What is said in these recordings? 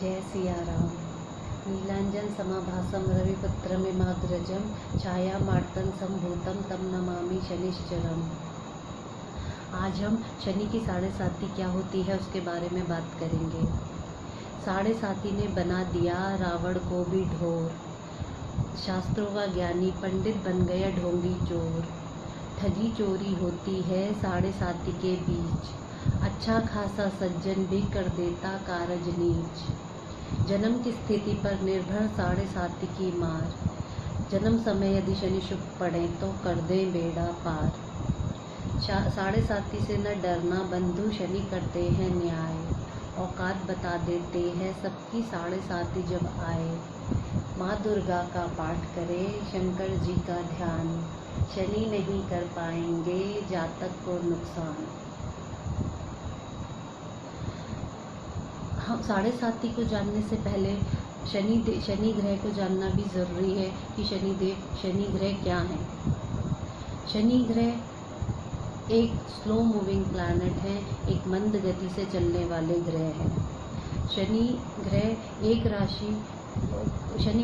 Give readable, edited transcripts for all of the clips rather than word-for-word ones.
जय सिया राम। नीलांजन समाभासम रविपुत्रमिमाग्रजं छाया मार्तन संभूतम तम नमामि शनिश्चरम। आज हम शनि की साढ़े साती क्या होती है उसके बारे में बात करेंगे। साढ़े साती ने बना दिया रावण को भी ढोर, शास्त्रों का ज्ञानी पंडित बन गया ढोंगी चोर। ठगी चोरी होती है साढ़े साती के बीच, अच्छा खासा सज्जन भी कर देता कारज नीच। जन्म की स्थिति पर निर्भर साढ़े साती की मार, जन्म समय यदि शनि शुभ पड़े तो कर दे बेड़ा पार। साढ़े साती से न डरना बंधु शनि करते हैं न्याय, औकात बता देते हैं सबकी साढ़े साती जब आए। माँ दुर्गा का पाठ करे शंकर जी का ध्यान, शनि नहीं कर पाएंगे जातक को नुकसान। हम साढ़े साती को जानने से पहले शनि ग्रह को जानना भी ज़रूरी है कि शनि ग्रह क्या है। शनि ग्रह एक स्लो मूविंग प्लैनेट है, एक मंद गति से चलने वाले ग्रह है। शनि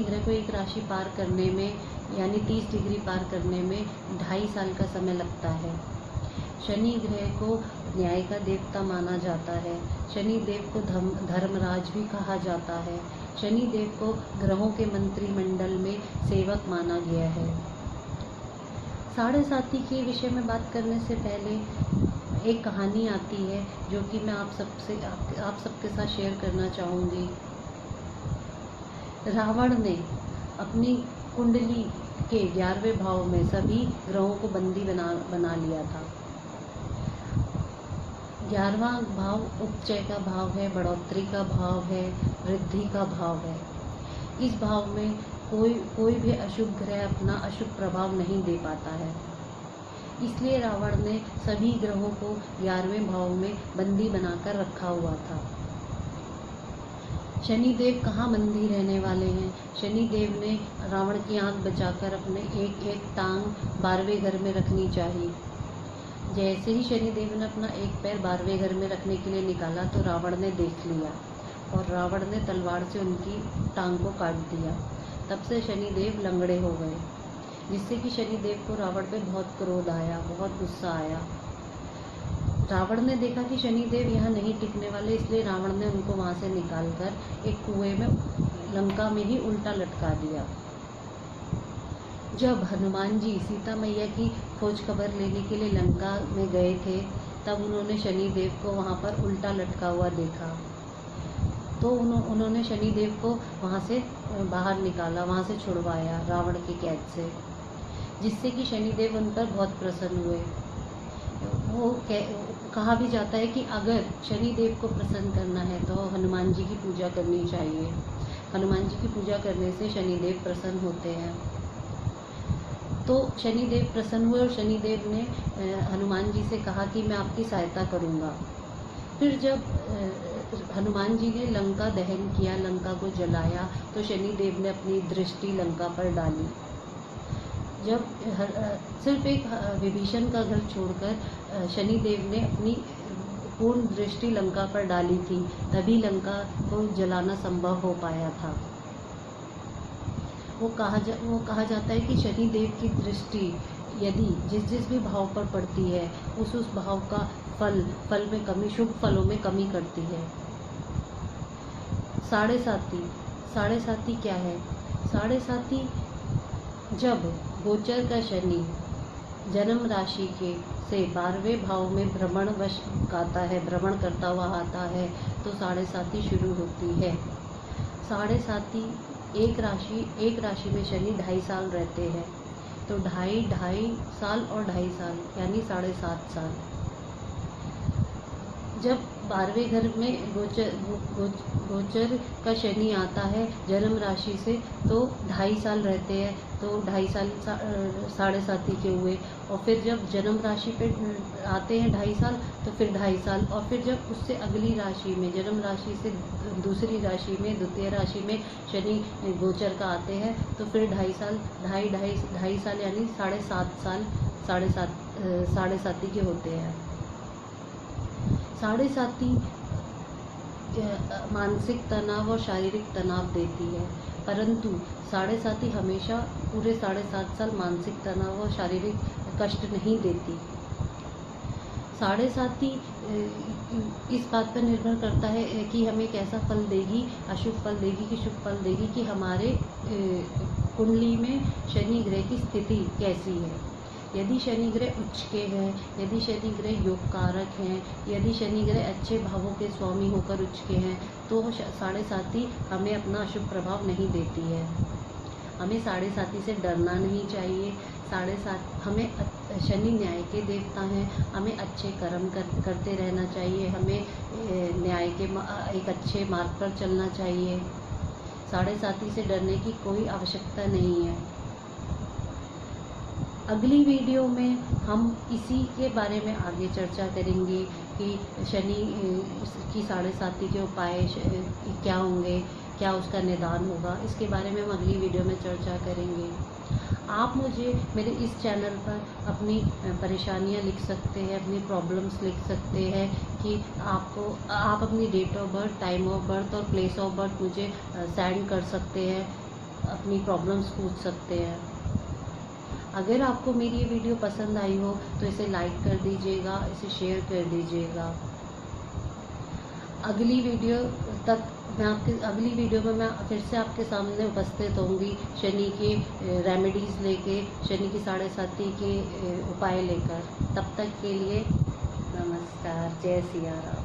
ग्रह को एक राशि पार करने में यानी 30 डिग्री पार करने में 2.5 साल का समय लगता है। शनि ग्रह को न्याय का देवता माना जाता है। शनि देव को धर्मराज भी कहा जाता है। शनि देव को ग्रहों के मंत्रिमंडल में सेवक माना गया है। साढ़े साती के विषय में बात करने से पहले एक कहानी आती है जो कि मैं आप सबके साथ शेयर करना चाहूँगी। रावण ने अपनी कुंडली के 11वें भाव में सभी ग्रहों को बंदी बना लिया था। 11वां भाव उपचय का भाव है, बढ़ोतरी का भाव है, वृद्धि का भाव है। इस भाव में कोई भी अशुभ ग्रह अपना अशुभ प्रभाव नहीं दे पाता है। इसलिए रावण ने सभी ग्रहों को 11वें भाव में बंदी बनाकर रखा हुआ था। शनि देव कहाँ बंदी रहने वाले हैं? शनि देव ने रावण की आंख बचाकर अपने एक टांग 12वें घर में रखनी चाहिए। जैसे ही शनि देव ने अपना एक पैर 12वें घर में रखने के लिए निकाला तो रावण ने देख लिया और रावण ने तलवार से उनकी टांग को काट दिया। तब से शनि देव लंगड़े हो गए, जिससे कि शनि देव को रावण पे बहुत क्रोध आया, बहुत गुस्सा आया। रावण ने देखा कि शनि देव यहाँ नहीं टिकने वाले, इसलिए रावण ने उनको वहाँ से निकालकर एक कुएं में लंका में ही उल्टा लटका दिया। जब हनुमान जी सीता मैया की खोज खबर लेने के लिए लंका में गए थे तब उन्होंने शनि देव को वहाँ पर उल्टा लटका हुआ देखा। तो उन्होंने शनि देव को वहाँ से बाहर निकाला, वहाँ से छुड़वाया रावण की कैद से, जिससे कि शनि देव उन पर बहुत प्रसन्न हुए। कहा भी जाता है कि अगर शनि देव को प्रसन्न करना है तो हनुमान जी की पूजा करनी चाहिए। हनुमान जी की पूजा करने से शनि देव प्रसन्न होते हैं। तो शनि देव प्रसन्न हुए और शनि देव ने हनुमान जी से कहा कि मैं आपकी सहायता करूंगा। फिर जब हनुमान जी ने लंका दहन किया, लंका को जलाया, तो शनि देव ने अपनी दृष्टि लंका पर डाली। जब सिर्फ एक विभीषण का घर छोड़कर शनि देव ने अपनी पूर्ण दृष्टि लंका पर डाली थी, तभी लंका को जलाना संभव हो पाया था। वो कहा जाता है कि शनि देव की दृष्टि यदि जिस भी भाव पर पड़ती है उस भाव का फल में कमी, शुभ फलों में कमी करती है। साढ़े साती क्या है? साढ़े साती जब गोचर का शनि जन्म राशि के से 12वें भाव में भ्रमण करता हुआ आता है तो साढ़े साती शुरू होती है। साढ़े साती एक राशि में शनि 2.5 साल रहते हैं, तो 2.5 साल और 2.5 साल यानी 7.5 साल। जब 12वें घर में गोचर का शनि आता है जन्म राशि से तो 2.5 साल रहते हैं, तो 2.5 साल साढ़े साती के हुए। और फिर जब जन्म राशि पे आते हैं 2.5 साल तो फिर 2.5 साल, और फिर जब उससे अगली राशि में जन्म राशि से दूसरी राशि में द्वितीय राशि में शनि गोचर का आते हैं तो फिर 2.5 साल 2.5 साल यानी 7.5 साल साढ़े साती के होते हैं। साढ़े साती मानसिक तनाव और शारीरिक तनाव देती है, परंतु 7.5 हमेशा पूरे 7.5 साल मानसिक तनाव और शारीरिक कष्ट नहीं देती। 7.5 इस बात पर निर्भर करता है कि हमें कैसा फल देगी, अशुभ फल देगी कि शुभ फल देगी, कि हमारे कुंडली में शनि ग्रह की स्थिति कैसी है। यदि शनि ग्रह उच्च के हैं, यदि शनि ग्रह योग कारक हैं, यदि शनि ग्रह अच्छे भावों के स्वामी होकर उच्च के हैं, तो 7.5 हमें अपना अशुभ प्रभाव नहीं देती है। हमें 7.5 से डरना नहीं चाहिए। 7.5 हमें शनि न्याय के देवता हैं, हमें अच्छे कर्म करते रहना चाहिए, हमें न्याय के एक अच्छे मार्ग पर चलना चाहिए। 7.5 से डरने की कोई आवश्यकता नहीं है। अगली वीडियो में हम इसी के बारे में आगे चर्चा करेंगे कि शनि की 7.5 के उपाय क्या होंगे, क्या उसका निदान होगा, इसके बारे में हम अगली वीडियो में चर्चा करेंगे। आप मुझे मेरे इस चैनल पर अपनी परेशानियां लिख सकते हैं, अपनी प्रॉब्लम्स लिख सकते हैं कि आप अपनी date of birth, time of birth और प्लेस ऑफ बर्थ मुझे सेंड कर सकते हैं, अपनी प्रॉब्लम्स पूछ सकते हैं। अगर आपको मेरी ये वीडियो पसंद आई हो तो इसे लाइक कर दीजिएगा, इसे शेयर कर दीजिएगा। अगली वीडियो में मैं फिर से आपके सामने उपस्थित होंगी शनि के रेमेडीज़ लेके, शनि की 7.5 के उपाय लेकर। तब तक के लिए नमस्कार, जय सिया राम।